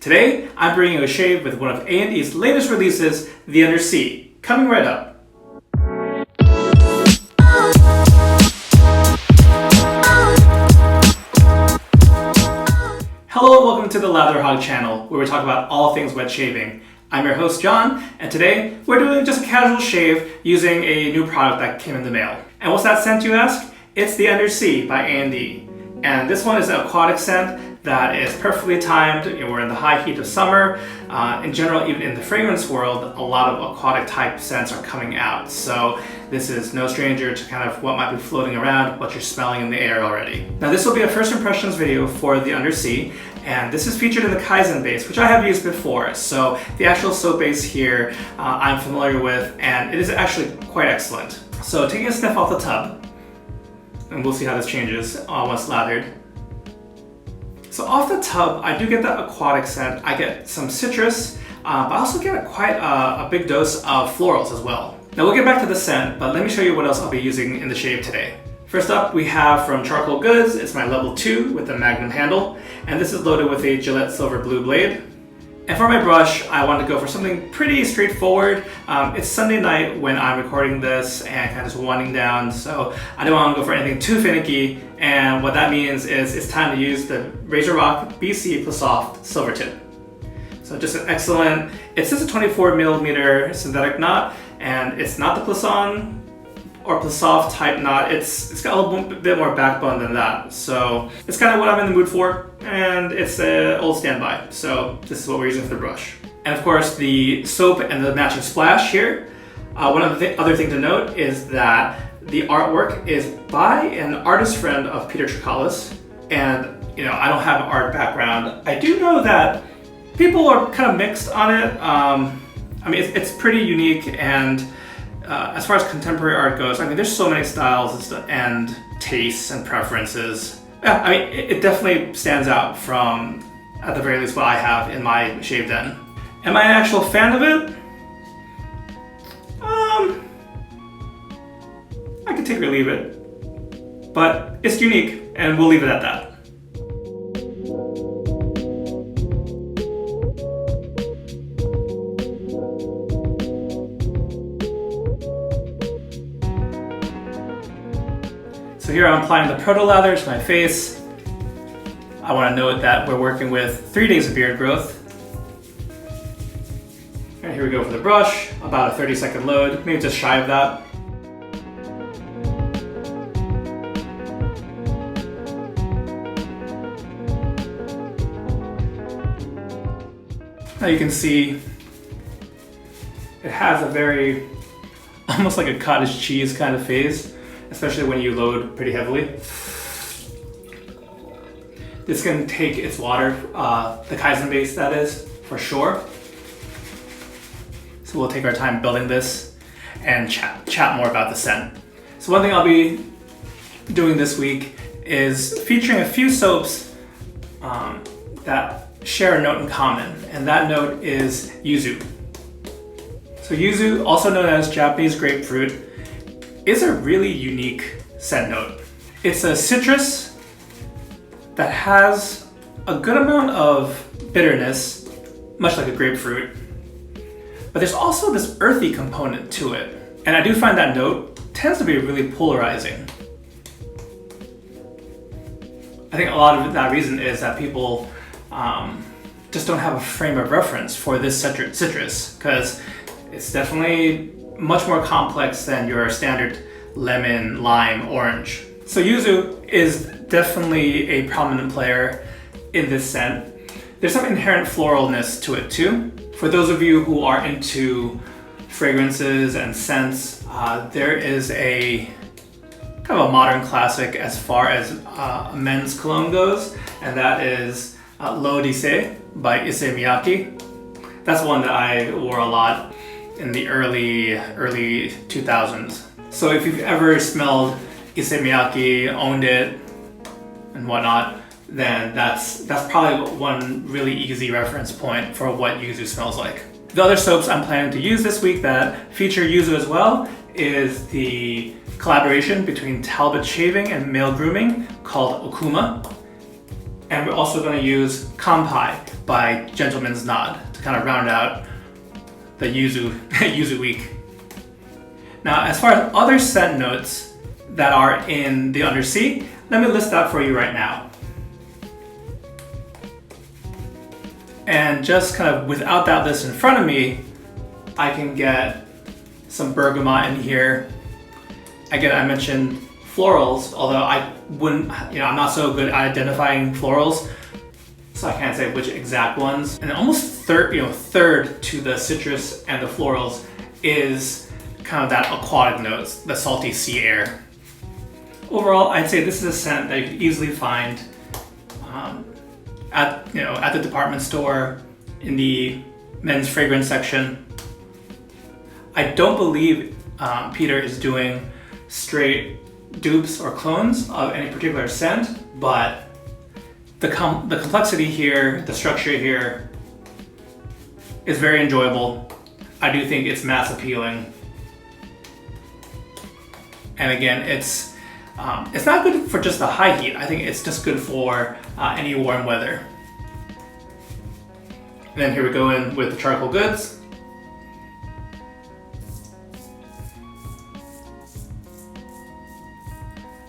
Today, I'm bringing you a shave with one of A&E's latest releases, The Undersea, coming right up. Hello and welcome to the Lather Hog channel, where we talk about all things wet shaving. I'm your host, John, and today we're doing just a casual shave using a new product that came in the mail. And what's that scent, you ask? It's The Undersea by A&E. And this one is an aquatic scent that is perfectly timed. We're in the high heat of summer. In general, even in the fragrance world, a lot of aquatic type scents are coming out. So this is no stranger to kind of what might be floating around, what you're smelling in the air already. Now this will be a first impressions video for The Undersea, and this is featured in the Kaizen base, which I have used before. So the actual soap base here I'm familiar with, and it is actually quite excellent. So taking a sniff off the tub, and we'll see how this changes once lathered. So off the tub, I do get that aquatic scent. I get some citrus, but I also get quite a big dose of florals as well. Now we'll get back to the scent, but let me show you what else I'll be using in the shave today. First up, we have from Charcoal Goods. It's my level 2 with the magnum handle, and this is loaded with a Gillette Silver Blue blade. And for my brush, I wanted to go for something pretty straightforward. It's Sunday night when I'm recording this and kind of just winding down, so I don't want to go for anything too finicky. And what that means is it's time to use the RazoRock BC Plus Soft Silver Tip. So just an excellent, it's just a 24mm synthetic knot, and it's not the Plus-On or Plus Soft type knot. It's got a little bit more backbone than that. So it's kind of what I'm in the mood for, and it's an old standby. So this is what we're using for the brush. And of course the soap and the matching splash here. One other thing to note is that the artwork is by an artist friend of Peter Trikalis. And I don't have an art background. I do know that people are kind of mixed on it. I mean, it's pretty unique, and as far as contemporary art goes, I mean, there's so many styles and tastes and preferences. Yeah, I mean, it definitely stands out from, at the very least, what I have in my shave den. Am I an actual fan of it? I could take or leave it, but it's unique, and we'll leave it at that. So here I'm applying the proto lather to my face. I want to note that we're working with 3 days of beard growth. And here we go for the brush, about a 30-second load, maybe just shy of that. Now you can see it has a very, almost like a cottage cheese kind of phase, especially when you load pretty heavily. This can take its water, the Kaizen base that is, for sure. So we'll take our time building this and chat more about the scent. So one thing I'll be doing this week is featuring a few soaps that share a note in common, and that note is Yuzu. So Yuzu, also known as Japanese grapefruit, is a really unique scent note. It's a citrus that has a good amount of bitterness, much like a grapefruit, but there's also this earthy component to it. And I do find that note tends to be really polarizing. I think a lot of that reason is that people just don't have a frame of reference for this citrus, because it's definitely much more complex than your standard lemon, lime, orange. So Yuzu is definitely a prominent player in this scent. There's some inherent floralness to it too. For those of you who are into fragrances and scents, there is a kind of a modern classic as far as men's cologne goes, and that is L'Eau d'Issey by Issey Miyake. That's one that I wore a lot in the early 2000s. So if you've ever smelled Issey Miyake, owned it, and whatnot, then that's probably one really easy reference point for what Yuzu smells like. The other soaps I'm planning to use this week that feature Yuzu as well is the collaboration between Talbot Shaving and Male Grooming called Okuma. And we're also going to use Kanpai, by Gentleman's Nod to kind of round out the Yuzu week. Now, as far as other scent notes that are in the Undersea, let me list that for you right now. And just kind of without that list in front of me, I can get some bergamot in here. Again, I mentioned florals, although I wouldn't, I'm not so good at identifying florals, so I can't say which exact ones. And almost third to the citrus and the florals is kind of that aquatic notes, the salty sea air. Overall, I'd say this is a scent that you could easily find at the department store, in the men's fragrance section. I don't believe Peter is doing straight dupes or clones of any particular scent, but the complexity here, the structure here is very enjoyable. I do think it's mass appealing. And again, it's not good for just the high heat. I think it's just good for any warm weather. And then here we go in with the charcoal goods.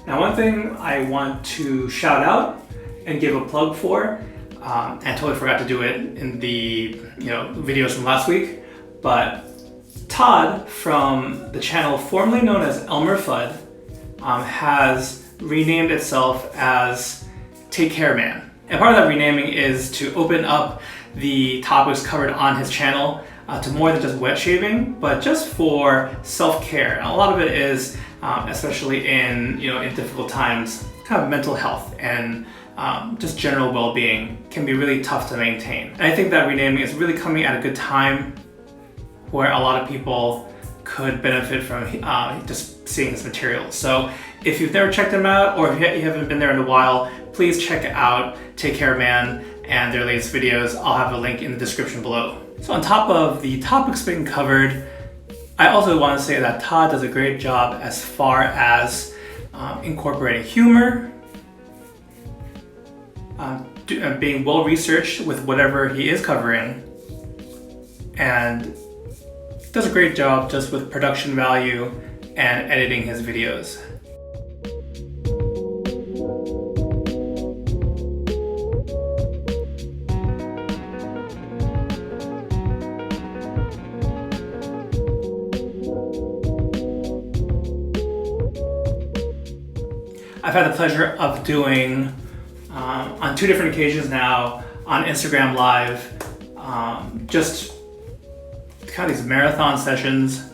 Now, one thing I want to shout out and give a plug for, and totally forgot to do it in the videos from last week, but Todd from the channel formerly known as Elmer Fudd has renamed itself as Take Care Man. And part of that renaming is to open up the topics covered on his channel to more than just wet shaving, but just for self-care. And a lot of it is, especially in difficult times, kind of mental health and just general well-being can be really tough to maintain. And I think that renaming is really coming at a good time where a lot of people could benefit from just seeing his material. So if you've never checked him out, or if you haven't been there in a while, please check out Take Care Man and their latest videos. I'll have a link in the description below. So on top of the topics being covered, I also want to say that Todd does a great job as far as incorporating humor, being well researched with whatever he is covering, and does a great job just with production value and editing his videos. I've had the pleasure of doing, on 2 different occasions now, on Instagram Live, just kind of these marathon sessions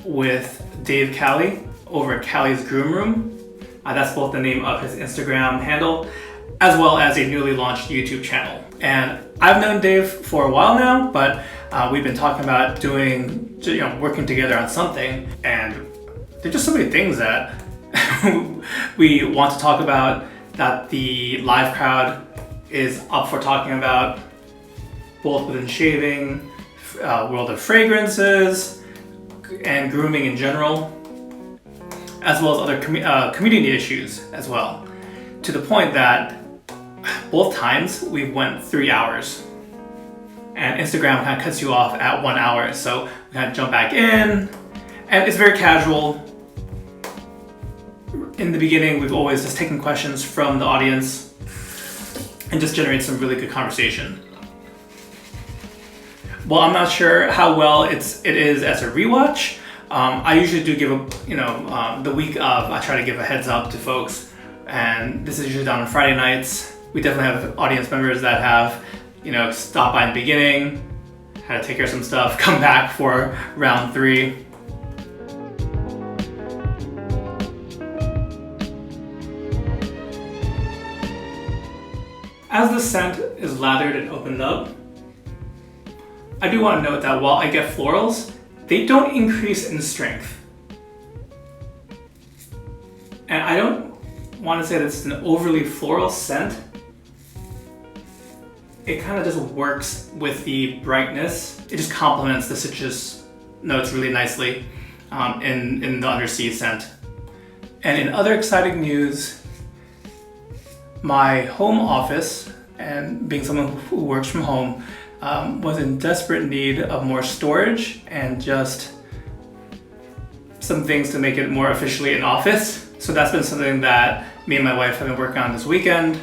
with Dave Cali over at Cali's Groom Room. That's both the name of his Instagram handle, as well as a newly launched YouTube channel. And I've known Dave for a while now, but we've been talking about doing, working together on something, and there's just so many things that we want to talk about, that the live crowd is up for talking about, both within shaving, world of fragrances, and grooming in general, as well as other community issues as well, to the point that both times we went 3 hours, and Instagram kind of cuts you off at 1 hour, so we kind of jump back in, and it's very casual. In the beginning, we've always just taken questions from the audience and just generate some really good conversation. Well, I'm not sure how well it is as a rewatch. I usually do give the week of, I try to give a heads up to folks, and this is usually done on Friday nights. We definitely have audience members that have, stopped by in the beginning, had to take care of some stuff, come back for round 3. As the scent is lathered and opened up, I do want to note that while I get florals, they don't increase in strength. And I don't want to say that it's an overly floral scent. It kind of just works with the brightness. It just complements the citrus notes really nicely in the Undersea scent. And in other exciting news, my home office and being someone who works from home, was in desperate need of more storage and just some things to make it more officially an office. So that's been something that me and my wife have been working on this weekend.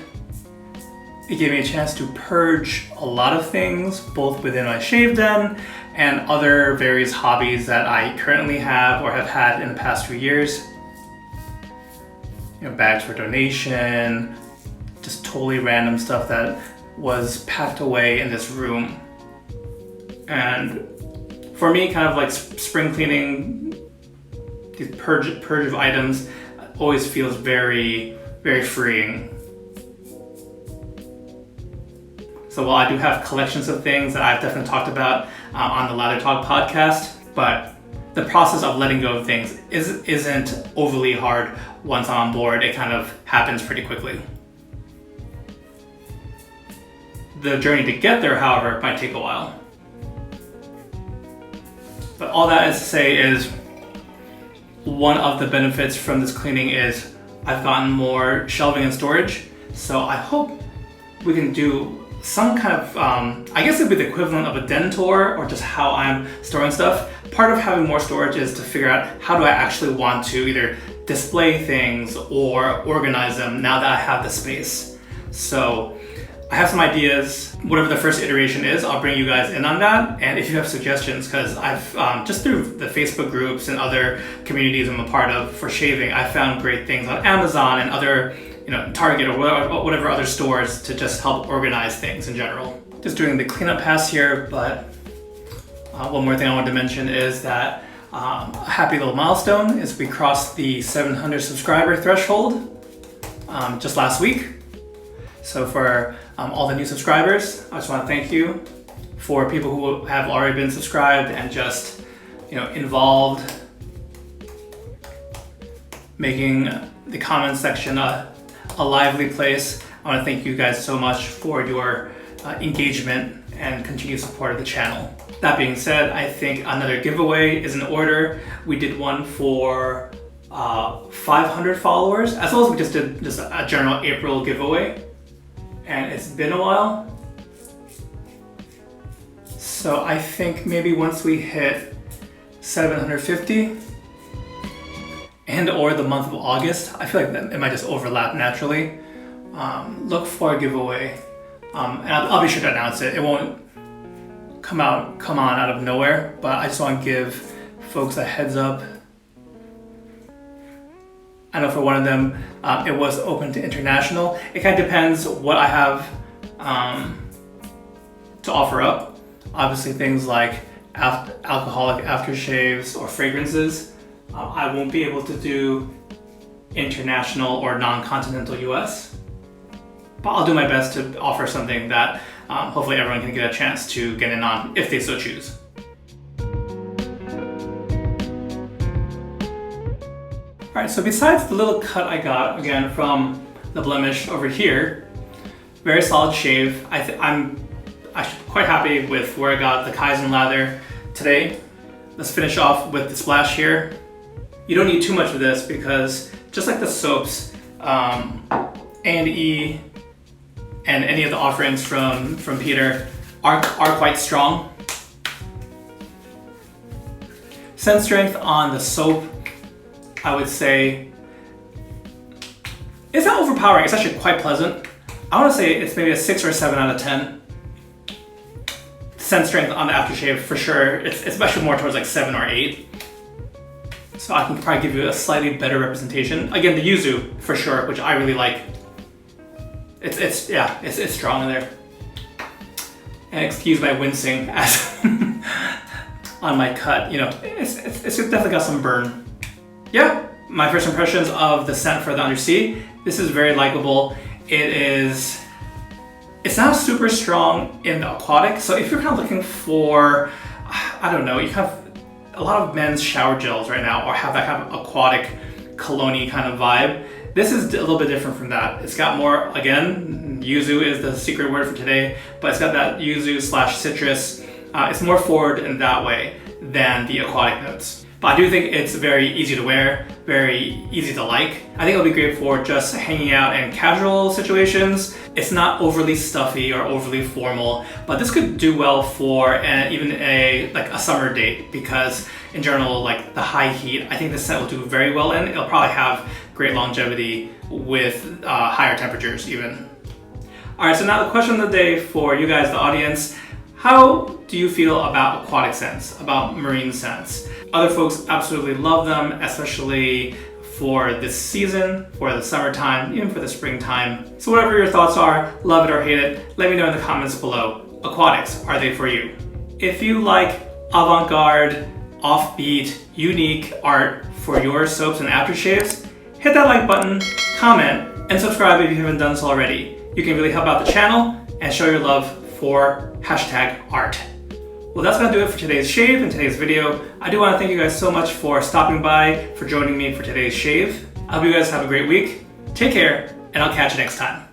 It gave me a chance to purge a lot of things, both within my shave den and other various hobbies that I currently have or have had in the past few years. Bags for donation, just totally random stuff that was packed away in this room. And for me, kind of like spring cleaning, these purge of items always feels very, very freeing. So while I do have collections of things that I've definitely talked about on the Lather Talk podcast, but the process of letting go of things isn't overly hard once I'm on board. It kind of happens pretty quickly. The journey to get there, however, might take a while. But all that is to say is one of the benefits from this cleaning is I've gotten more shelving and storage. So I hope we can do some kind of, I guess it'd be the equivalent of a den tour or just how I'm storing stuff. Part of having more storage is to figure out how do I actually want to either display things or organize them now that I have the space. So I have some ideas. Whatever the first iteration is, I'll bring you guys in on that. And if you have suggestions, because I've just through the Facebook groups and other communities I'm a part of for shaving, I found great things on Amazon and other, Target or whatever other stores to just help organize things in general. Just doing the cleanup pass here, but one more thing I wanted to mention is that a happy little milestone is we crossed the 700 subscriber threshold just last week. So for all the new subscribers, I just want to thank you. For people who have already been subscribed and just involved, making the comments section a lively place. I want to thank you guys so much for your engagement and continued support of the channel. That being said, I think another giveaway is in order. We did one for 500 followers, as well as we just did a general April giveaway. And it's been a while. So I think maybe once we hit 750 and or the month of August, I feel like it might just overlap naturally. Look for a giveaway. And I'll be sure to announce it. It won't come on out of nowhere, but I just want to give folks a heads up. I know for one of them, it was open to international. It kind of depends what I have to offer up. Obviously things like alcoholic aftershaves or fragrances, I won't be able to do international or non-continental US. But I'll do my best to offer something that hopefully everyone can get a chance to get in on if they so choose. All right, so besides the little cut I got, again, from the blemish over here, very solid shave. I'm quite happy with where I got the Kaizen lather today. Let's finish off with the splash here. You don't need too much of this because just like the soaps, A&E and any of the offerings from Peter are quite strong. Scent strength on the soap, I would say, it's not overpowering, it's actually quite pleasant. I want to say it's maybe a 6 or 7 out of 10. Scent strength on the aftershave for sure, it's especially more towards like 7 or 8. So I can probably give you a slightly better representation. Again, the Yuzu for sure, which I really like. It's strong in there. And excuse my wincing as on my cut, it's definitely got some burn. Yeah, my first impressions of the scent for the Undersea. This is very likable. It's not super strong in the aquatic. So if you're kind of looking for, I don't know, you have a lot of men's shower gels right now or have that kind of aquatic cologne-y kind of vibe. This is a little bit different from that. It's got more, again, Yuzu is the secret word for today, but it's got that Yuzu / citrus. It's more forward in that way than the aquatic notes. But I do think it's very easy to wear, very easy to like. I think it'll be great for just hanging out in casual situations. It's not overly stuffy or overly formal, but this could do well for even a summer date, because in general, like the high heat, I think this set will do very well in. It'll probably have great longevity with higher temperatures even. All right, so now the question of the day for you guys, the audience: how do you feel about aquatic scents, about marine scents? Other folks absolutely love them, especially for this season, for the summertime, even for the springtime. So whatever your thoughts are, love it or hate it, let me know in the comments below. Aquatics, are they for you? If you like avant-garde, offbeat, unique art for your soaps and aftershaves, hit that like button, comment, and subscribe if you haven't done so already. You can really help out the channel and show your love for #art. Well, that's gonna do it for today's shave and today's video. I do want to thank you guys so much for stopping by, for joining me for today's shave. I hope you guys have a great week. Take care, and I'll catch you next time.